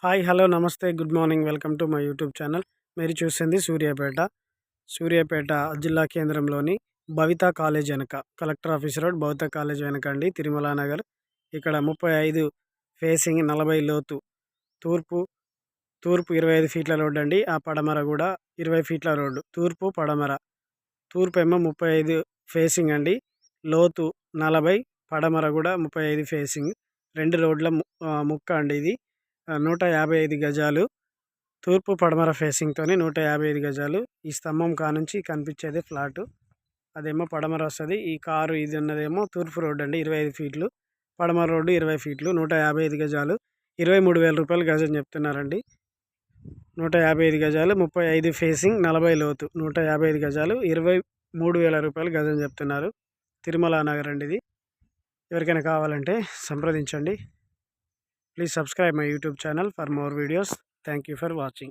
Hi hello నమస్తే good morning welcome to my YouTube channel. మీరు చూస్తుంది సూర్యాపేట జిల్లా కేంద్రంలోని భవితా కాలేజ్ వెనక, కలెక్టర్ ఆఫీస్ రోడ్ భవితా కాలేజ్ వెనక అండి, తిరుమల నగర్. ఇక్కడ 35 ఫేసింగ్ 40 లోతు, తూర్పు తూర్పు 25 ఫీట్ల రోడ్డు అండి. ఆ పడమర కూడా 20 ఫీట్ల రోడ్డు, తూర్పు పడమర. తూర్పు ఏమో 35 ఫేసింగ్ అండి, లోతు 40, పడమర కూడా 35 ఫేసింగ్. 2 రోడ్ల ముక్క అండి ఇది. 155 గజాలు, తూర్పు పడమర ఫేసింగ్తోని 155 గజాలు. ఈ స్తంభం కానుంచి కనిపించేది ఫ్లాటు, అదేమో పడమర వస్తుంది. ఈ కారు ఇది ఉన్నదేమో తూర్పు రోడ్డు అండి, 25 ఫీట్లు, పడమర రోడ్డు 20 ఫీట్లు, 155 గజాలు, 23,000 రూపాయలు గజం చెప్తున్నారండి. 155 గజాలు, 35 ఫేసింగ్, 40 లోతు, 155 గజాలు, 23,000 రూపాయలు గజం చెప్తున్నారు. తిరుమల నగర్ అండి ఇది. ఎవరికైనా కావాలంటే సంప్రదించండి. Please subscribe my YouTube channel for more videos. Thank you for watching.